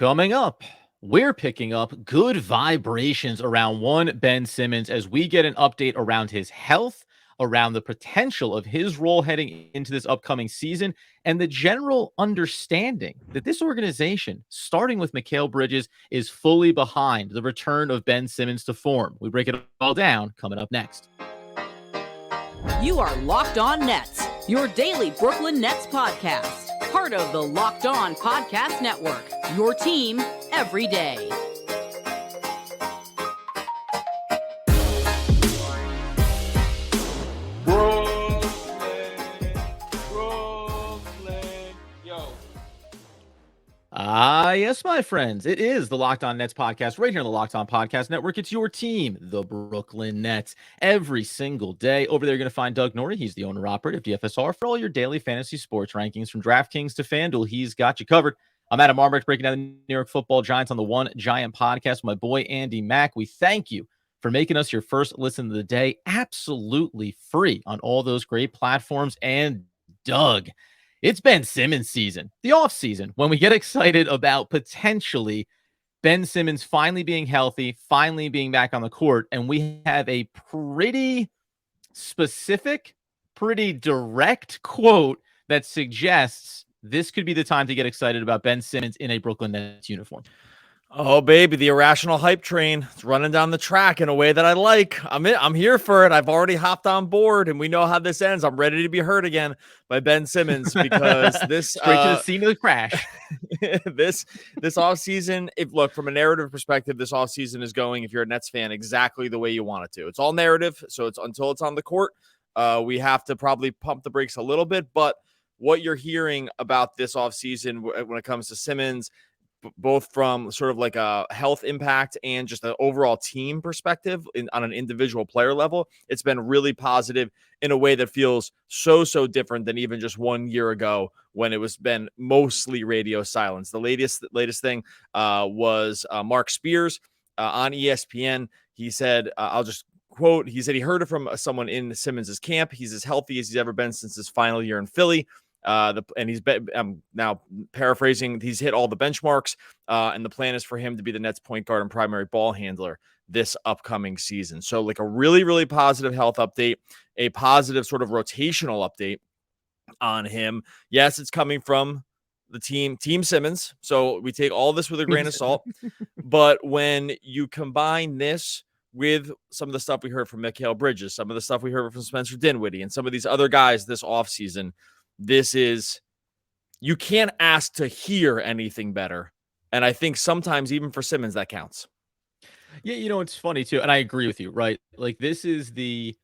Coming up, we're picking up good vibrations around one Ben Simmons as we get an update around his health, around the potential of his role heading into this upcoming season, and the general understanding that this organization, starting with Mikal Bridges, is fully behind the return of Ben Simmons to form. We break it all down coming up next. You are Locked On Nets, your daily Brooklyn Nets podcast. Part of the Locked On Podcast Network, your team every day. Brooklyn, yo. Yes, my friends, it is the Locked On Nets podcast right here on the Locked On Podcast Network. It's your team, the Brooklyn Nets, every single day. Over there, you're going to find Doug Norrie. He's the owner-operator of DFSR for all your daily fantasy sports rankings from DraftKings to FanDuel. He's got you covered. I'm Adam Arbrecht breaking down the New York Football Giants on the One Giant podcast with my boy Andy Mack. We thank you for making us your first listen of the day, absolutely free on all those great platforms. And Doug, it's Ben Simmons season, the off season, when we get excited about potentially Ben Simmons finally being healthy, finally being back on the court. And we have a pretty specific, pretty direct quote that suggests this could be the time to get excited about Ben Simmons in a Brooklyn Nets uniform. Oh, baby, the irrational hype train. It's running down the track in a way that I like. I'm here for it. I've already hopped on board, and we know how this ends. I'm ready to be hurt again by Ben Simmons because this straight to the scene of the crash. this offseason, look, from a narrative perspective, this offseason is going, if you're a Nets fan, exactly the way you want it to. It's all narrative, so it's until it's on the court. We have to probably pump the brakes a little bit, but what you're hearing about this offseason when it comes to Simmons, both from sort of like a health impact and just an overall team perspective on an individual player level, it's been really positive in a way that feels so different than even just 1 year ago when it was been mostly radio silence. The latest thing was Mark Spears on ESPN. He said, I'll just quote, he said he heard it from someone in Simmons' camp. He's as healthy as he's ever been since his final year in Philly. And he's I'm now paraphrasing, he's hit all the benchmarks, and the plan is for him to be the Nets point guard and primary ball handler this upcoming season. So like a really positive health update, a positive sort of rotational update on him. Yes, it's coming from the team Simmons. So we take all this with a grain of salt. But when you combine this with some of the stuff we heard from Mikal Bridges, some of the stuff we heard from Spencer Dinwiddie, and some of these other guys this offseason, you can't ask to hear anything better. And I think sometimes even for Simmons, that counts. Yeah, it's funny too. And I agree with you, right? Like this is the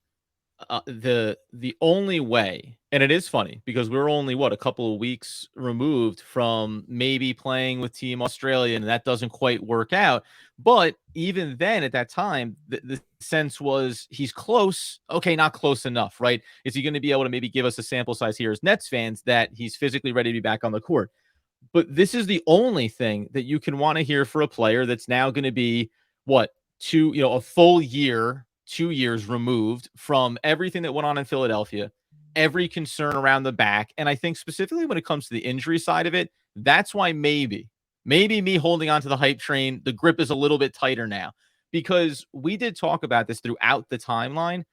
only way. And it is funny because we're only a couple of weeks removed from maybe playing with Team Australia, and that doesn't quite work out. But even then at that time, the sense was he's close. Okay, not close enough, right? Is he going to be able to maybe give us a sample size here as Nets fans that he's physically ready to be back on the court? But this is the only thing that you can want to hear for a player that's now going to be a full year, 2 years removed from everything that went on in Philadelphia, every concern around the back. And I think specifically when it comes to the injury side of it, that's why maybe me holding on to the hype train, the grip is a little bit tighter now, because we did talk about this throughout the timeline,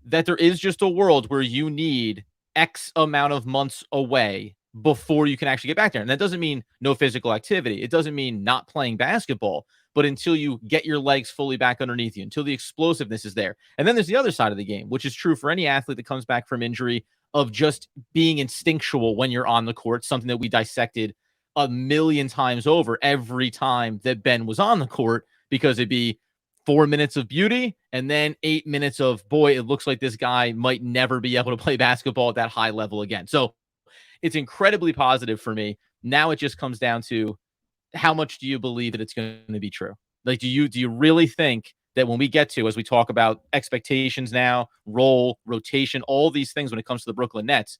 that there is just a world where you need X amount of months away before you can actually get back there. And that doesn't mean no physical activity. It doesn't mean not playing basketball, but until you get your legs fully back underneath you, until the explosiveness is there. And then there's the other side of the game, which is true for any athlete that comes back from injury, of just being instinctual when you're on the court, something that we dissected a million times over every time that Ben was on the court, because it'd be 4 minutes of beauty and then 8 minutes of, boy, it looks like this guy might never be able to play basketball at that high level again. So it's incredibly positive for me. Now it just comes down to, how much do you believe that it's going to be true? Like, do you really think that when we get to, as we talk about expectations now, role, rotation, all these things when it comes to the Brooklyn Nets,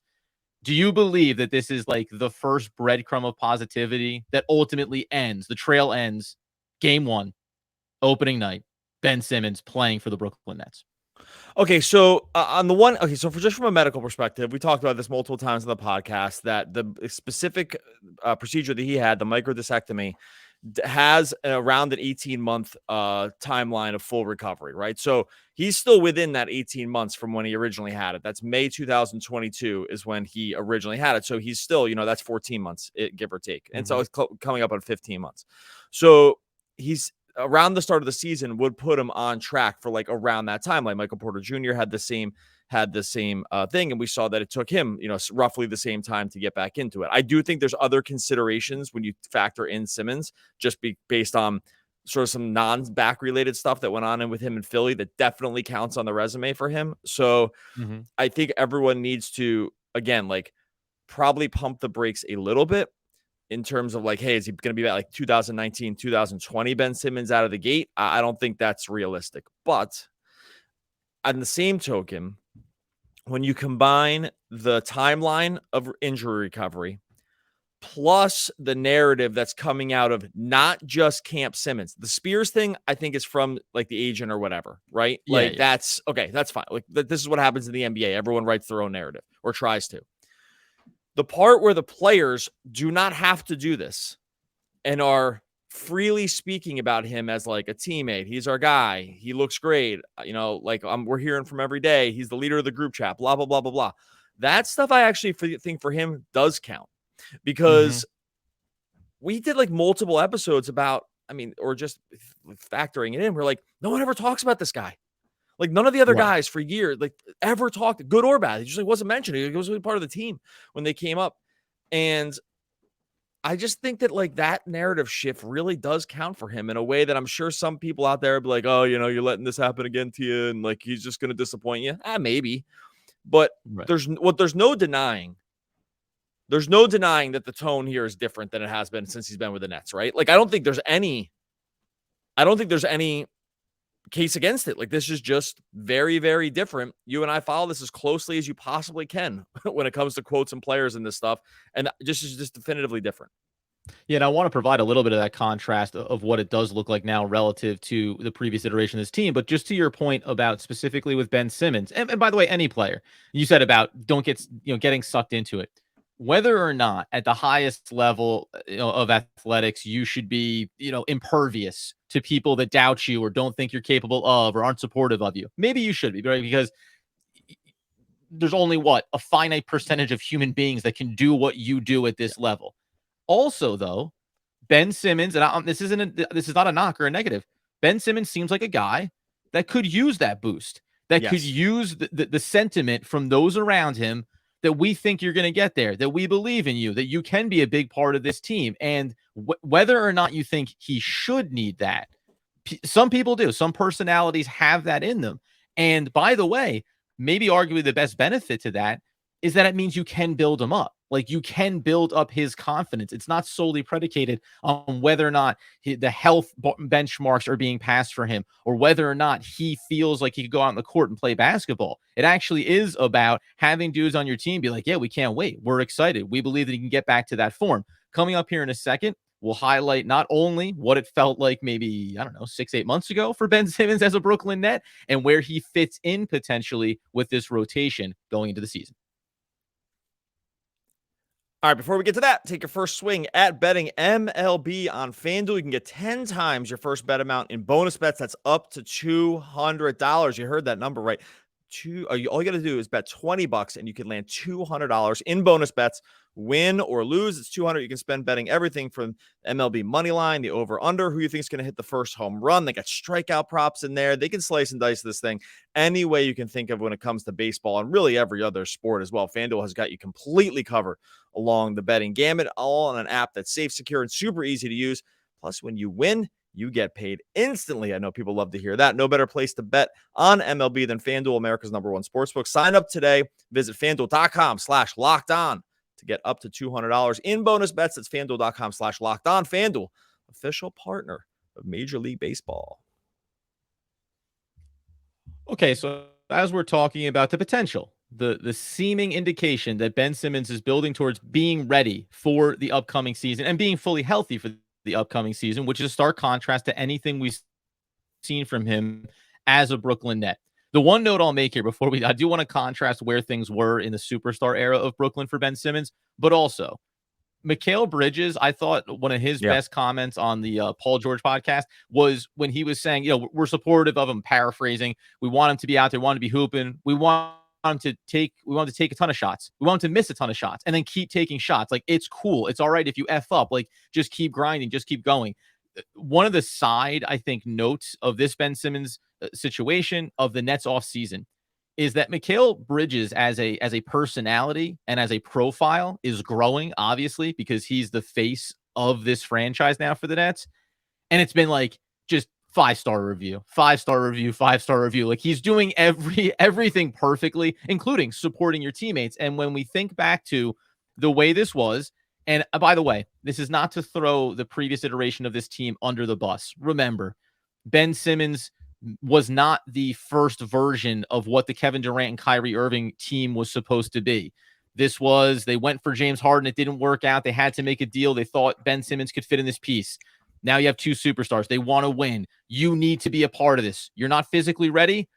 do you believe that this is like the first breadcrumb of positivity that ultimately ends, the trail ends, game one, opening night, Ben Simmons playing for the Brooklyn Nets? Okay, so from a medical perspective, we talked about this multiple times on the podcast, that the specific procedure that he had, the microdiscectomy, has around an 18-month timeline of full recovery, right? So he's still within that 18 months from when he originally had it. That's May 2022 is when he originally had it. So he's still, that's 14 months, give or take. And so it's coming up on 15 months. So he's around the start of the season would put him on track for like around that time. Like Michael Porter Jr. had the same thing, and we saw that it took him, roughly the same time to get back into it. I do think there's other considerations when you factor in Simmons, just based on sort of some non-back related stuff that went on with him in Philly that definitely counts on the resume for him. So I think everyone needs to, again, like probably pump the brakes a little bit in terms of like, hey, is he going to be at like 2019, 2020 Ben Simmons out of the gate? I don't think that's realistic. But on the same token, when you combine the timeline of injury recovery plus the narrative that's coming out of not just Camp Simmons, the Spears thing, I think is from like the agent or whatever, right? That's okay. That's fine. Like this is what happens in the NBA. Everyone writes their own narrative or tries to. The part where the players do not have to do this and are freely speaking about him as like a teammate. He's our guy. He looks great. We're hearing from every day. He's the leader of the group chat, blah, blah, blah, blah, blah. That stuff I actually think for him does count because we did like multiple episodes about, or just factoring it in. We're like, no one ever talks about this guy. Like none of the other guys for years, like ever talked, good or bad. He just like wasn't mentioned. He was really part of the team when they came up. And I just think that like that narrative shift really does count for him in a way that I'm sure some people out there will be like, oh, you're letting this happen again to you. And like, he's just going to disappoint you. Maybe, but there's no denying. There's no denying that the tone here is different than it has been since he's been with the Nets, right? Like, I don't think there's any case against it. Like, this is just very, very different. You and I follow this as closely as you possibly can when it comes to quotes and players and this stuff. And this is just definitively different. Yeah, and I want to provide a little bit of that contrast of what it does look like now relative to the previous iteration of this team. But just to your point about specifically with Ben Simmons, and by the way, any player, you said about don't get, getting sucked into it. Whether or not at the highest level of athletics, you should be, impervious to people that doubt you or don't think you're capable of or aren't supportive of you. Maybe you should be, right? Because there's only a finite percentage of human beings that can do what you do at this level. Also, though, Ben Simmons, and this is not a knock or a negative. Ben Simmons seems like a guy that could use that boost, that could use the sentiment from those around him that we think you're going to get there, that we believe in you, that you can be a big part of this team. And whether or not you think he should need that, some people do. Some personalities have that in them. And by the way, maybe arguably the best benefit to that is that it means you can build him up. Like you can build up his confidence. It's not solely predicated on whether or not the health benchmarks are being passed for him or whether or not he feels like he could go out on the court and play basketball. It actually is about having dudes on your team be like, yeah, we can't wait. We're excited. We believe that he can get back to that form. Coming up here in a second, we'll highlight not only what it felt like maybe, 6-8 months ago for Ben Simmons as a Brooklyn Net and where he fits in potentially with this rotation going into the season. All right, before we get to that, take your first swing at betting MLB on FanDuel. You can get 10 times your first bet amount in bonus bets. That's up to $200. You heard that number right. All you got to do is bet $20 and you can land $200 in bonus bets. Win or lose, it's $200. You can spend betting everything from MLB money line, the over under, who you think is going to hit the first home run. They got strikeout props in there. They can slice and dice this thing any way you can think of when it comes to baseball and really every other sport as well. FanDuel has got you completely covered along the betting gamut, all on an app that's safe, secure, and super easy to use. Plus, when you win, you get paid instantly. I know people love to hear that. No better place to bet on MLB than FanDuel, America's #1 sportsbook. Sign up today. Visit FanDuel.com/lockedon to get up to $200 in bonus bets. That's FanDuel.com/lockedon. FanDuel, official partner of Major League Baseball. Okay, so as we're talking about the potential, the seeming indication that Ben Simmons is building towards being ready for the upcoming season and being fully healthy for the upcoming season, which is a stark contrast to anything we've seen from him as a Brooklyn Net. The one note I'll make here before I do want to contrast where things were in the superstar era of Brooklyn for Ben Simmons, but also Mikal Bridges, I thought one of his best comments on the Paul George podcast was when he was saying, we're supportive of him, paraphrasing. We want him to be out there, want to be hooping. We want him to take a ton of shots. We want him to miss a ton of shots and then keep taking shots. Like, it's cool. It's all right if you F up. Like, just keep grinding, just keep going. One of the side, I think, notes of this Ben Simmons situation of the Nets off season is that Mikal Bridges as a personality and as a profile is growing, obviously, because he's the face of this franchise now for the Nets. And it's been like just 5-star review, 5-star review, 5-star review. Like, he's doing everything perfectly, including supporting your teammates. And when we think back to the way this was, and by the way, this is not to throw the previous iteration of this team under the bus. Remember, Ben Simmons was not the first version of what the Kevin Durant and Kyrie Irving team was supposed to be. They went for James Harden. It didn't work out. They had to make a deal. They thought Ben Simmons could fit in this piece. Now you have two superstars. They want to win. You need to be a part of this. You're not physically ready.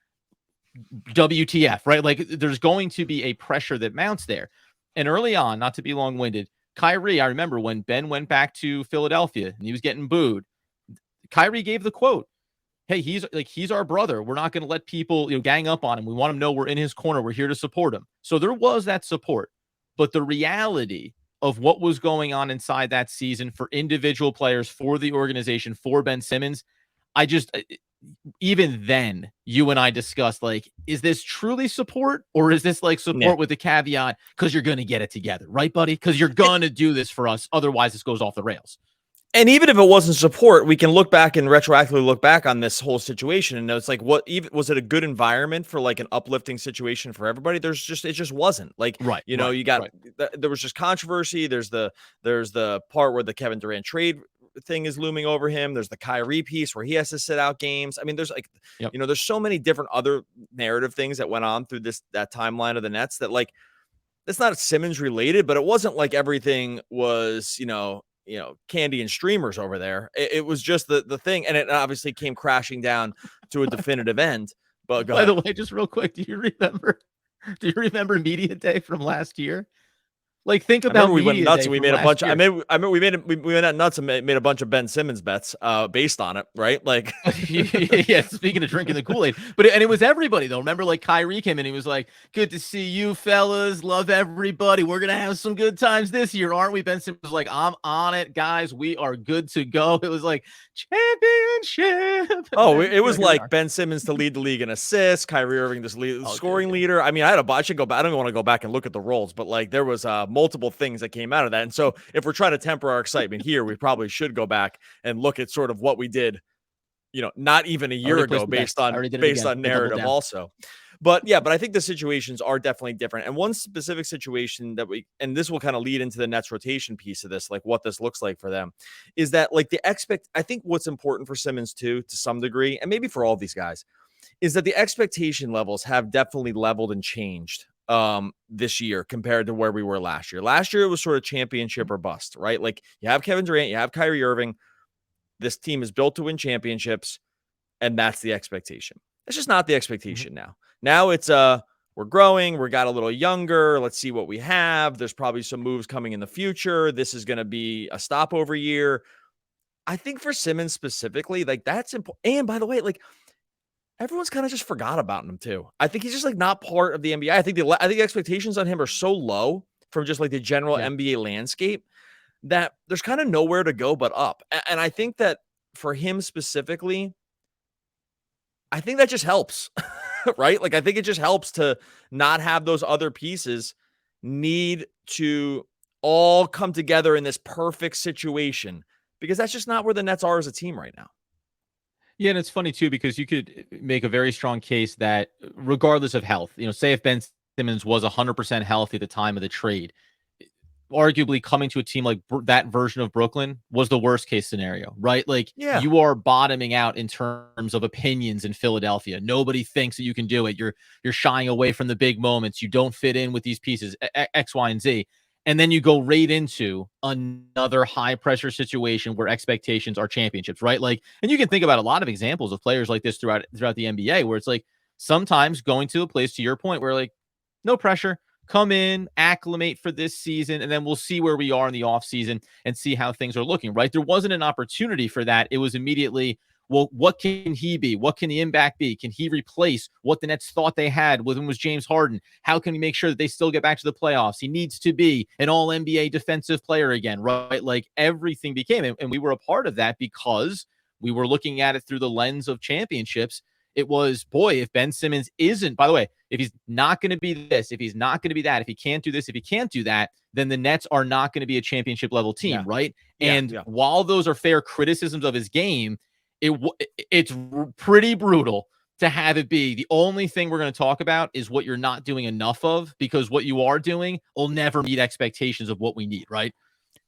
WTF, right? Like, there's going to be a pressure that mounts there. And early on, not to be long-winded, Kyrie, I remember when Ben went back to Philadelphia and he was getting booed, Kyrie gave the quote, hey, he's our brother. We're not going to let people, gang up on him. We want him to know we're in his corner. We're here to support him. So there was that support. But the reality of what was going on inside that season for individual players, for the organization, for Ben Simmons, even then, you and I discussed, like, is this truly support, or is this like support with the caveat because you're going to get it together, right, buddy? Because you're going to do this for us. Otherwise, this goes off the rails. And even if it wasn't support, we can look back and retroactively look back on this whole situation and know it's like, was it a good environment for like an uplifting situation for everybody? It just wasn't. Like, there was just controversy. There's the part where the Kevin Durant trade thing is looming over him. There's the Kyrie piece where he has to sit out games. I mean, there's like, there's so many different other narrative things that went on through that timeline of the Nets that, like, it's not Simmons related, but it wasn't like everything was, candy and streamers over there. It was just the thing. And it obviously came crashing down to a definitive end. But by the way, just real quick, do you remember Media Day from last year? Like, think about we went nuts and we made a bunch. We went nuts and made a bunch of Ben Simmons bets based on it, right? Like, yeah. Speaking of drinking the Kool-Aid, and it was everybody though. Remember, like, Kyrie came in, he was like, "Good to see you, fellas. Love everybody. We're gonna have some good times this year, aren't we?" Ben Simmons was like, "I'm on it, guys. We are good to go." It was like championship. Oh, it was like Ben Simmons to lead the league in assists, Kyrie Irving to lead scoring leader. I mean, I should go back. I don't want to go back and look at the roles, but like there was multiple things that came out of that. And so if we're trying to temper our excitement here, we probably should go back and look at sort of what we did, not even a year ago based on narrative also. But I think the situations are definitely different. And one specific situation and this will kind of lead into the Nets rotation piece of this, like what this looks like for them, is that like I think what's important for Simmons too, to some degree, and maybe for all of these guys, is that the expectation levels have definitely leveled and changed this year compared to where we were last year. Last year, it was sort of championship or bust, right? Like, you have Kevin Durant, you have Kyrie Irving. This team is built to win championships, and that's the expectation. It's just not the expectation now. Now it's we're growing, we got a little younger. Let's see what we have. There's probably some moves coming in the future. This is going to be a stopover year. I think for Simmons specifically, like, that's important. And by the way, like, everyone's kind of just forgot about him too. I think he's just like not part of the NBA. I think the expectations on him are so low from just like the general NBA landscape that there's kind of nowhere to go but up. And I think that for him specifically, I think that just helps, right? Like, I think it just helps to not have those other pieces need to all come together in this perfect situation, because that's just not where the Nets are as a team right now. Yeah, and it's funny too, because you could make a very strong case that regardless of health, say if Ben Simmons was 100% healthy at the time of the trade, arguably coming to a team like that version of Brooklyn was the worst case scenario, right? Like, you are bottoming out in terms of opinions in Philadelphia. Nobody thinks that you can do it. You're shying away from the big moments. You don't fit in with these pieces, X, Y, and Z. And then you go right into another high pressure situation where expectations are championships, right? Like, and you can think about a lot of examples of players like this throughout the NBA, where it's like sometimes going to a place, to your point, where like no pressure, come in, acclimate for this season, and then we'll see where we are in the offseason and see how things are looking, right? There wasn't an opportunity for that. It was immediately, well, what can he be? What can the impact be? Can he replace what the Nets thought they had with him was James Harden? How can we make sure that they still get back to the playoffs? He needs to be an all-NBA defensive player again, right? Like everything became, and we were a part of that because we were looking at it through the lens of championships. It was, boy, if Ben Simmons isn't, by the way, if he's not going to be this, if he's not going to be that, if he can't do this, if he can't do that, then the Nets are not going to be a championship level team, right? And while those are fair criticisms of his game, it's pretty brutal to have it be the only thing we're going to talk about is what you're not doing enough of, because what you are doing will never meet expectations of what we need, right?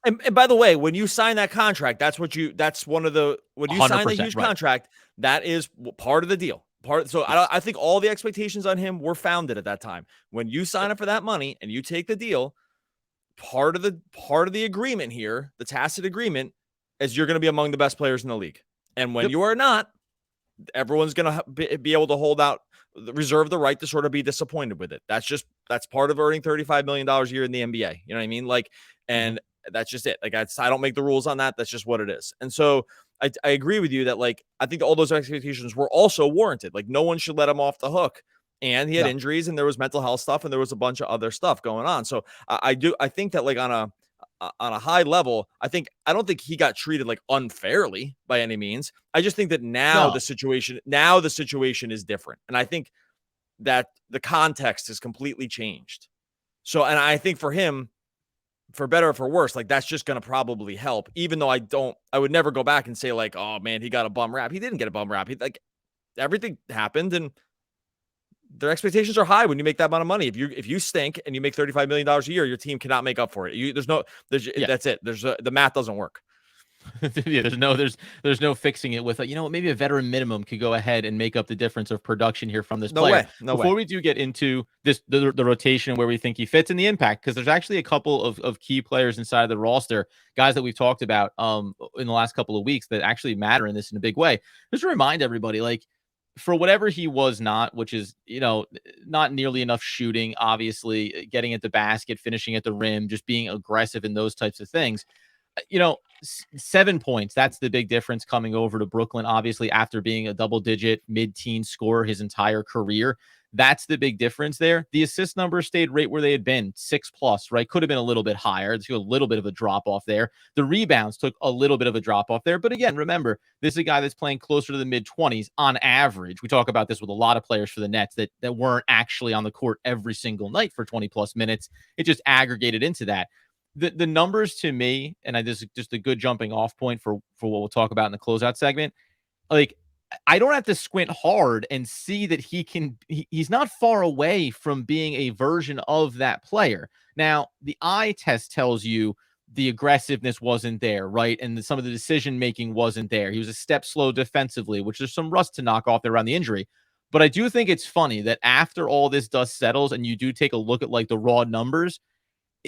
And by the way, when you sign that contract, when you sign the huge contract, that is part of the deal. So I think all the expectations on him were founded at that time. When you sign up for that money and you take the deal, part of the agreement here, the tacit agreement, is you're going to be among the best players in the league. And when you are not, everyone's going to be able to hold out, reserve the right to sort of be disappointed with it. That's part of earning $35 million a year in the NBA. You know what I mean? Like, and that's just it. Like, I don't make the rules on that. That's just what it is. And so I agree with you that, like, I think all those expectations were also warranted. Like, no one should let him off the hook. And he had injuries, and there was mental health stuff, and there was a bunch of other stuff going on. So I think that, like, on a high level, I don't think he got treated like unfairly by any means. I just think that now the situation is different. And I think that the context has completely changed. So, and I think for him, for better or for worse, like, that's just going to probably help, even though I would never go back and say, like, oh man, he got a bum rap. He didn't get a bum rap. Everything happened, and their expectations are high when you make that amount of money. If you stink and you make $35 million a year, your team cannot make up for it. That's it. The math doesn't work. There's no fixing it with maybe a veteran minimum could go ahead and make up the difference of production here from this player. Before we do get into this, the rotation where we think he fits in the impact, because there's actually a couple of key players inside the roster, guys that we've talked about in the last couple of weeks that actually matter in this in a big way. Just to remind everybody, like, for whatever he was not, which is, not nearly enough shooting, obviously, getting at the basket, finishing at the rim, just being aggressive in those types of things. 7 points. That's the big difference coming over to Brooklyn, obviously, after being a double-digit mid-teen scorer his entire career. That's the big difference there. The assist numbers stayed right where they had been, 6+, right? Could have been a little bit higher. There's a little bit of a drop-off there. The rebounds took a little bit of a drop-off there. But again, remember, this is a guy that's playing closer to the mid-20s on average. We talk about this with a lot of players for the Nets that weren't actually on the court every single night for 20-plus minutes. It just aggregated into that. The numbers to me, and this is just a good jumping off point for what we'll talk about in the closeout segment. Like, I don't have to squint hard and see that he's not far away from being a version of that player. Now, the eye test tells you the aggressiveness wasn't there, right? And some of the decision-making wasn't there. He was a step slow defensively, which there's some rust to knock off there around the injury. But I do think it's funny that after all this dust settles and you do take a look at, like, the raw numbers,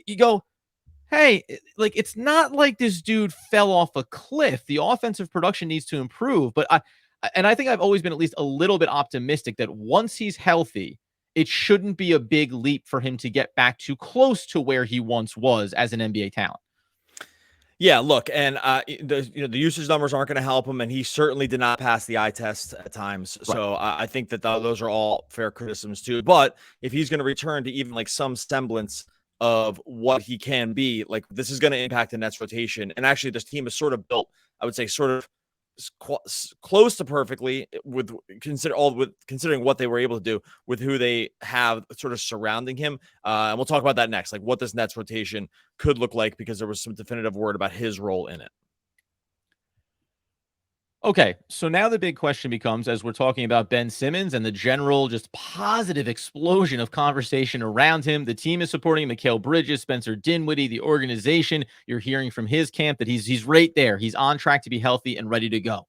you go, hey, like, it's not like this dude fell off a cliff. The offensive production needs to improve. But I think I've always been at least a little bit optimistic that once he's healthy, it shouldn't be a big leap for him to get back to close to where he once was as an NBA talent. Yeah, look, and the usage numbers aren't going to help him, and he certainly did not pass the eye test at times. Right. So I think that those are all fair criticisms too. But if he's going to return to even, like, some semblance of what he can be, like, this is going to impact the Nets rotation. And actually, this team is sort of built, I would say, sort of close to perfectly considering what they were able to do with who they have sort of surrounding him. And we'll talk about that next, like what this Nets rotation could look like, because there was some definitive word about his role in it. Okay, so now the big question becomes, as we're talking about Ben Simmons and the general just positive explosion of conversation around him, the team is supporting Mikal Bridges, Spencer Dinwiddie, the organization. You're hearing from his camp that he's right there. He's on track to be healthy and ready to go.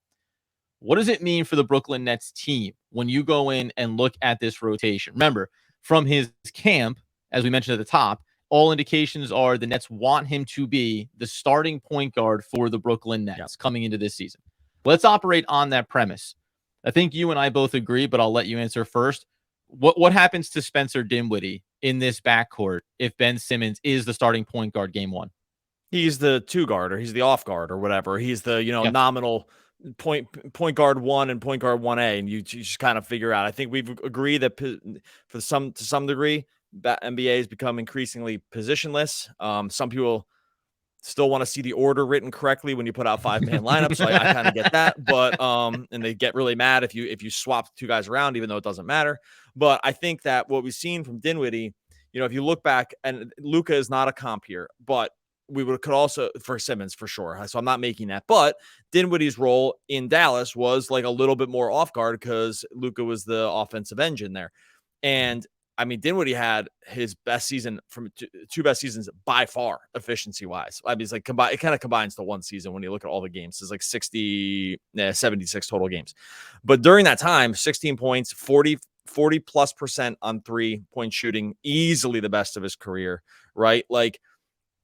What does it mean for the Brooklyn Nets team when you go in and look at this rotation? Remember, from his camp, as we mentioned at the top, all indications are the Nets want him to be the starting point guard for the Brooklyn Nets coming into this season. Let's operate on that premise. I think you and I both agree, but I'll let you answer first. What happens to Spencer Dinwiddie in this backcourt if Ben Simmons is the starting point guard game one? He's the 2 guard, or he's the off guard or whatever. He's the, nominal point guard 1 and point guard 1A, and you just kind of figure out. I think we've agreed that to some degree, that NBA has become increasingly positionless. Some people still want to see the order written correctly when you put out 5-man lineups. So I kind of get that, but and they get really mad if you swap 2 guys around, even though it doesn't matter. But I think that what we've seen from Dinwiddie, if you look back, and Luka is not a comp here, but could also for Simmons for sure. So I'm not making that, but Dinwiddie's role in Dallas was like a little bit more off guard because Luka was the offensive engine there. And I mean, Dinwiddie had his best season from 2 best seasons by far, efficiency wise. I mean, it's like it kind of combines to one season when you look at all the games. It's like 76 total games. But during that time, 16 points, 40+% on 3-point shooting, easily the best of his career, right?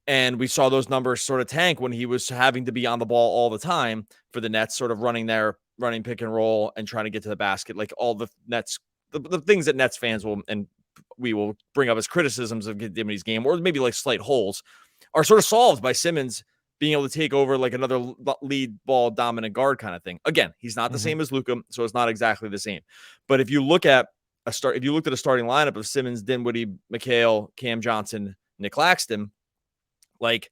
And we saw those numbers sort of tank when he was having to be on the ball all the time for the Nets, sort of running pick and roll and trying to get to the basket. Like all the Nets, the things that Nets fans will, and we will bring up as criticisms of Dinwiddie's game, or maybe like slight holes, are sort of solved by Simmons being able to take over like another lead ball dominant guard kind of thing. Again, he's not the same as Luka, so it's not exactly the same. But if you looked at a starting lineup of Simmons, Dinwiddie, Mikal, Cam Johnson, Nick Claxton, like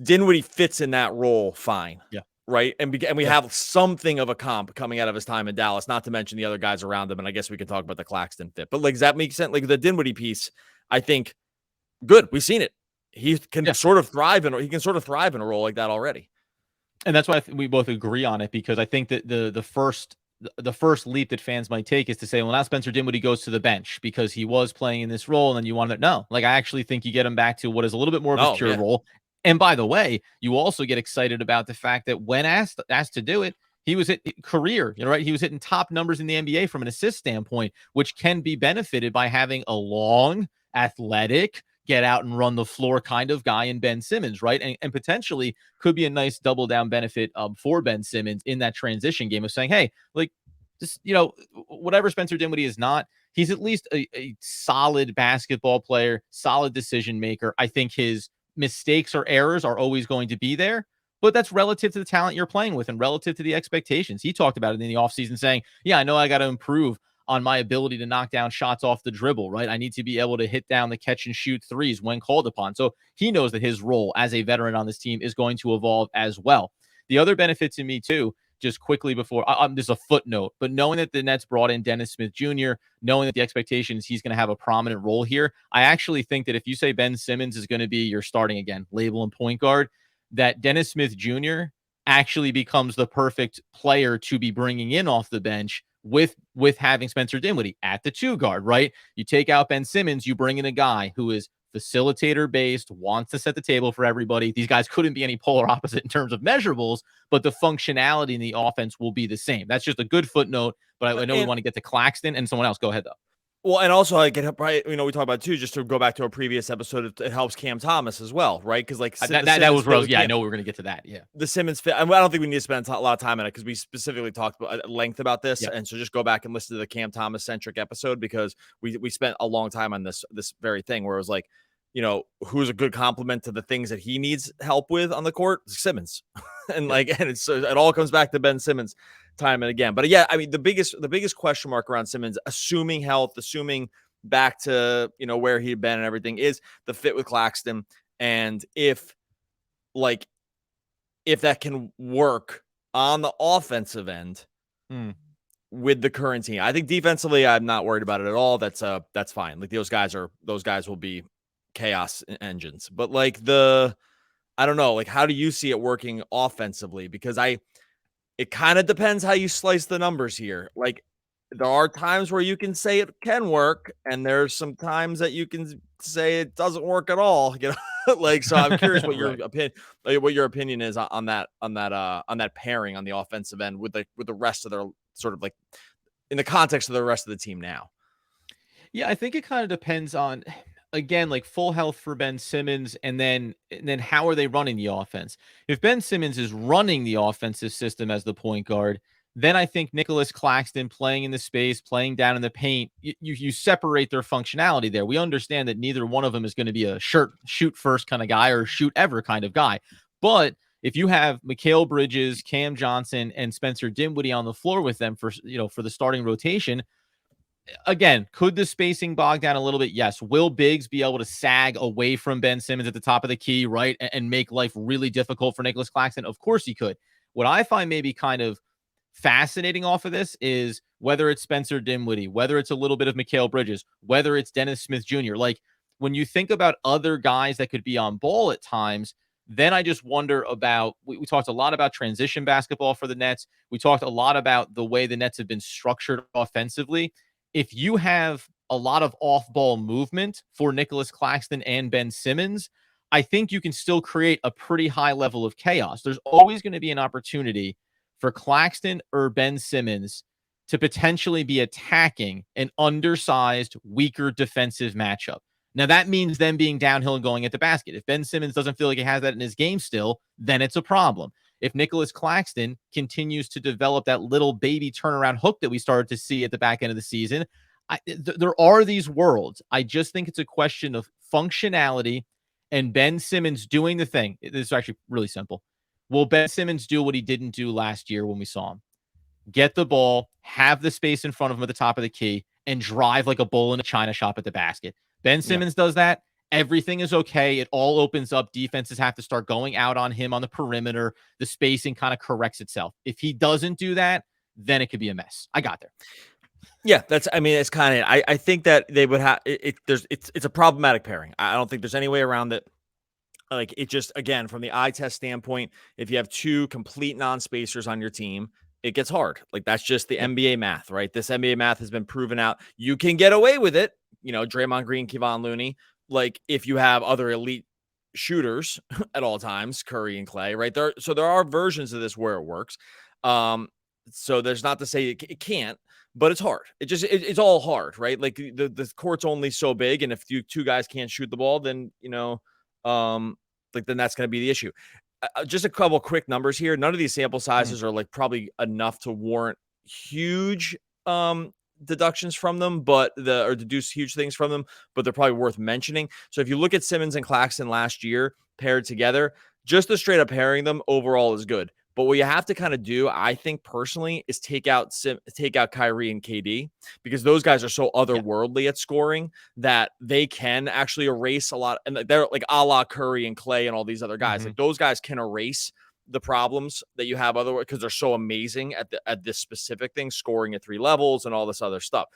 Dinwiddie fits in that role fine. Yeah. Right. And we have something of a comp coming out of his time in Dallas, not to mention the other guys around him. And I guess we can talk about the Claxton fit, but like, does that make sense? Like the Dinwiddie piece, I think good. We've seen it. He can sort of thrive in a role like that already. And that's why we both agree on it, because I think that the first leap that fans might take is to say, well, now Spencer Dinwiddie goes to the bench because he was playing in this role. And then you want to know, like, I actually think you get him back to what is a little bit more of a pure role. And by the way, you also get excited about the fact that when asked to do it, he was at career, right? He was hitting top numbers in the NBA from an assist standpoint, which can be benefited by having a long, athletic, get out and run the floor kind of guy in Ben Simmons, right? And potentially could be a nice double down benefit for Ben Simmons in that transition game of saying, hey, like, just, whatever Spencer Dinwiddie is not, he's at least a solid basketball player, solid decision maker. I think his mistakes or errors are always going to be there, but that's relative to the talent you're playing with and relative to the expectations. He talked about it in the offseason saying, yeah, I know I got to improve on my ability to knock down shots off the dribble, right? I need to be able to hit down the catch and shoot threes when called upon. So he knows that his role as a veteran on this team is going to evolve as well. The other benefit to me too, just quickly before, this is a footnote, but knowing that the Nets brought in Dennis Smith Jr., knowing that the expectation is he's going to have a prominent role here, I actually think that if you say Ben Simmons is going to be your starting, again, label and point guard, that Dennis Smith Jr. actually becomes the perfect player to be bringing in off the bench with having Spencer Dinwiddie at the 2 guard, right? You take out Ben Simmons, you bring in a guy who is facilitator based, wants to set the table for everybody. These guys couldn't be any polar opposite in terms of measurables, but the functionality in the offense will be the same. That's just a good footnote, but I know we want to get to Claxton and someone else. Go ahead though. Well, and also I get right. We talk about too, just to go back to a previous episode, it helps Cam Thomas as well, right? Because like that was Rose. Yeah, I know we were going to get to that. Yeah, the Simmons fit. I don't think we need to spend a lot of time on it because we specifically talked at length about this, and so just go back and listen to the Cam Thomas centric episode because we spent a long time on this very thing where it was like, who's a good complement to the things that he needs help with on the court? Simmons, and it all comes back to Ben Simmons time and again. But yeah, I mean, the biggest question mark around Simmons, assuming health, assuming back to where he'd been and everything, is the fit with Claxton, and if that can work on the offensive end with the current team. I think defensively, I'm not worried about it at all. That's fine. Like those guys will be chaos engines, but I don't know, how do you see it working offensively? Because it kind of depends how you slice the numbers here. Like there are times where you can say it can work, and there's some times that you can say it doesn't work at all. So I'm curious what your opinion is on that pairing on the offensive end with the rest of their sort of in the context of the rest of the team now. Yeah, I think it kind of depends on, again, full health for Ben Simmons, and then how are they running the offense? If Ben Simmons is running the offensive system as the point guard, then I think Nicholas Claxton playing in the space, playing down in the paint, you separate their functionality there. We understand that neither one of them is going to be a shoot first kind of guy or shoot ever kind of guy. But if you have Mikal Bridges, Cam Johnson, and Spencer Dinwiddie on the floor with them for the starting rotation, again, could the spacing bog down a little bit? Yes. Will Biggs be able to sag away from Ben Simmons at the top of the key, right, and make life really difficult for Nicholas Claxton? Of course he could. What I find maybe kind of fascinating off of this is whether it's Spencer Dinwiddie, whether it's a little bit of Mikal Bridges, whether it's Dennis Smith Jr. Like, when you think about other guys that could be on ball at times, then I just wonder about, we talked a lot about transition basketball for the Nets. We talked a lot about the way the Nets have been structured offensively. If you have a lot of off-ball movement for Nicholas Claxton and Ben Simmons, I think you can still create a pretty high level of chaos. There's always going to be an opportunity for Claxton or Ben Simmons to potentially be attacking an undersized, weaker defensive matchup. Now, that means them being downhill and going at the basket. If Ben Simmons doesn't feel like he has that in his game still, then it's a problem. If Nicholas Claxton continues to develop that little baby turnaround hook that we started to see at the back end of the season, there are these worlds. I just think it's a question of functionality and Ben Simmons doing the thing. This is actually really simple. Will Ben Simmons do what he didn't do last year when we saw him? Get the ball, have the space in front of him at the top of the key, and drive like a bull in a china shop at the basket. Ben Simmons does that. Everything is okay. It all opens up. Defenses have to start going out on him on the perimeter. The spacing kind of corrects itself. If he doesn't do that, then it could be a mess. I got there. Yeah, it's kind of, I think that they would have, it's a problematic pairing. I don't think there's any way around it. Like, it just, again, from the eye test standpoint, if you have two complete non-spacers on your team, it gets hard. Like, that's just the NBA math, right? This NBA math has been proven out. You can get away with it. Draymond Green, Kevon Looney, like, if you have other elite shooters at all times, Curry and Clay, right? So there are versions of this where it works. So there's not to say it can't, but it's hard. It's all hard, right? Like, the court's only so big, and if two guys can't shoot the ball, then then that's going to be the issue. Just a couple quick numbers here. None of these sample sizes are like probably enough to warrant huge deductions from them, or deduce huge things from them, but they're probably worth mentioning. So if you look at Simmons and Claxton last year paired together, just the straight up pairing them overall is good. But what you have to kind of do, I think personally, is take out Kyrie and KD, because those guys are so otherworldly at scoring that they can actually erase a lot. And they're like a la Curry and Clay and all these other guys. Like, those guys can erase the problems that you have otherwise, because they're so amazing at this specific thing, scoring at 3 levels and all this other stuff.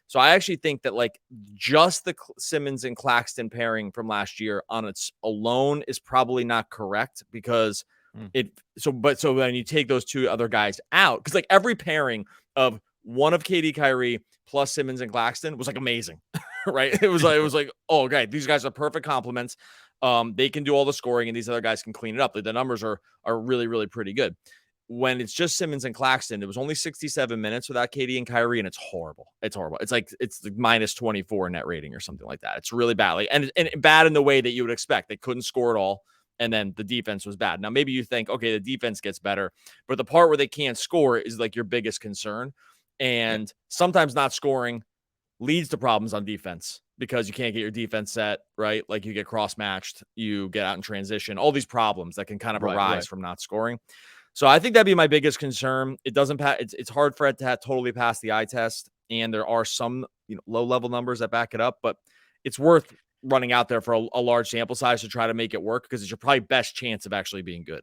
So I actually think that, like, just the Simmons and Claxton pairing from last year on its alone is probably not correct, because so when you take those two other guys out, because like every pairing of one of KD, Kyrie plus Simmons and Claxton was like amazing, right? It was like, oh, okay, these guys are perfect complements. They can do all the scoring, and these other guys can clean it up. Like, the numbers are really, really pretty good. When it's just Simmons and Claxton, it was only 67 minutes without KD and Kyrie, and it's horrible. It's horrible. It's like minus 24 net rating or something like that. It's really bad. Like, and bad in the way that you would expect. They couldn't score at all. And then the defense was bad. Now, maybe you think, okay, the defense gets better, but the part where they can't score is like your biggest concern. And sometimes not scoring leads to problems on defense, because you can't get your defense set, right? Like, you get cross-matched, you get out in transition, all these problems that can kind of arise from not scoring. So I think that'd be my biggest concern. It doesn't it's hard for it to totally pass the eye test. And there are some low-level numbers that back it up, but it's worth running out there for a large sample size to try to make it work, because it's your probably best chance of actually being good.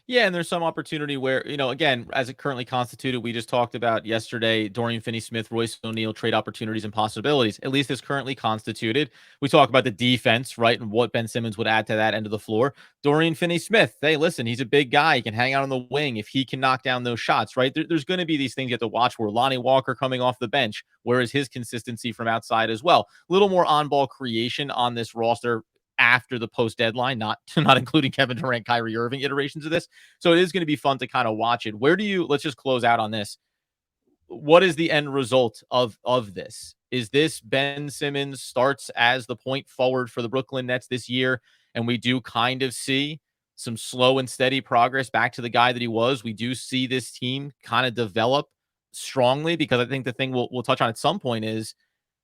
Yeah, and there's some opportunity where, again, as it currently constituted, we just talked about yesterday, Dorian Finney-Smith, Royce O'Neal, trade opportunities and possibilities, at least as currently constituted. We talk about the defense, right, and what Ben Simmons would add to that end of the floor. Dorian Finney-Smith, hey, listen, he's a big guy. He can hang out on the wing if he can knock down those shots, right? There's going to be these things you have to watch, where Lonnie Walker coming off the bench, where is his consistency from outside as well? A little more on-ball creation on this roster after the post deadline, not including Kevin Durant, Kyrie Irving iterations of this. So it is going to be fun to kind of watch it. Let's just close out on this. What is the end result of this? Is this Ben Simmons starts as the point forward for the Brooklyn Nets this year, and we do kind of see some slow and steady progress back to the guy that he was. We do see this team kind of develop strongly, because I think the thing we'll touch on at some point is,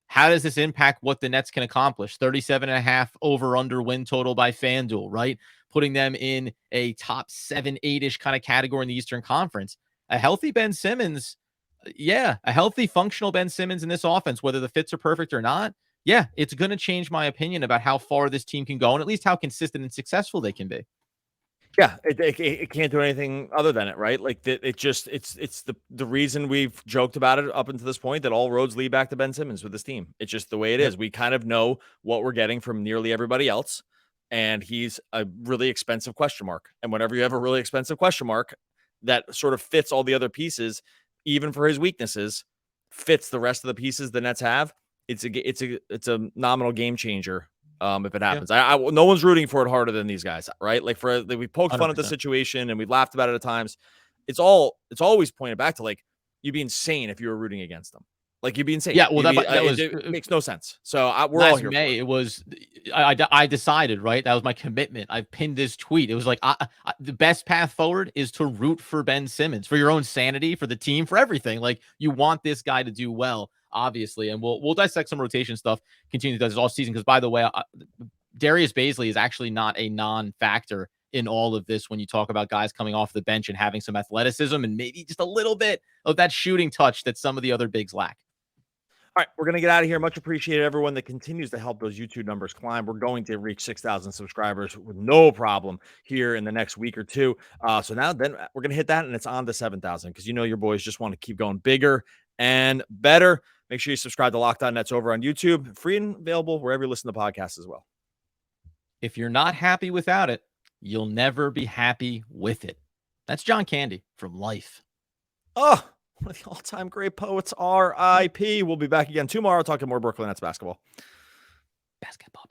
how does this impact what the Nets can accomplish? 37.5 over/under win total by FanDuel, right? Putting them in a top 7, 8-ish kind of category in the Eastern Conference. A healthy Ben Simmons, a healthy functional Ben Simmons in this offense, whether the fits are perfect or not, it's going to change my opinion about how far this team can go, and at least how consistent and successful they can be. Yeah, it can't do anything other than it, right? Like it's the reason we've joked about it up until this point, that all roads lead back to Ben Simmons with this team. It's just the way it is. We kind of know what we're getting from nearly everybody else, and he's a really expensive question mark. And whenever you have a really expensive question mark that sort of fits all the other pieces, even for his weaknesses, fits the rest of the pieces the Nets have, it's a nominal game changer. If it happens, no one's rooting for it harder than these guys, right? Like we poked 100%. Fun at the situation and we laughed about it at times. It's always pointed back to, like, you'd be insane if you were rooting against them. Like, you'd be insane. Yeah, well, it makes no sense. So we're last all here. May, it was I decided, right? That was my commitment. I pinned this tweet. It was like, the best path forward is to root for Ben Simmons, for your own sanity, for the team, for everything. Like, you want this guy to do well, obviously, and we'll dissect some rotation stuff, continue to do this all season, because, by the way, Darius Bazley is actually not a non-factor in all of this when you talk about guys coming off the bench and having some athleticism and maybe just a little bit of that shooting touch that some of the other bigs lack. All right, we're going to get out of here. Much appreciated, everyone that continues to help those YouTube numbers climb. We're going to reach 6,000 subscribers with no problem here in the next week or two. So now then we're going to hit that, and it's on to 7,000, because your boys just want to keep going bigger and better. Make sure you subscribe to Locked On Nets over on YouTube. Free and available wherever you listen to podcasts as well. If you're not happy without it, you'll never be happy with it. That's John Candy from Life. Oh, one of the all-time great poets, R.I.P. We'll be back again tomorrow talking more Brooklyn Nets basketball. Basketball.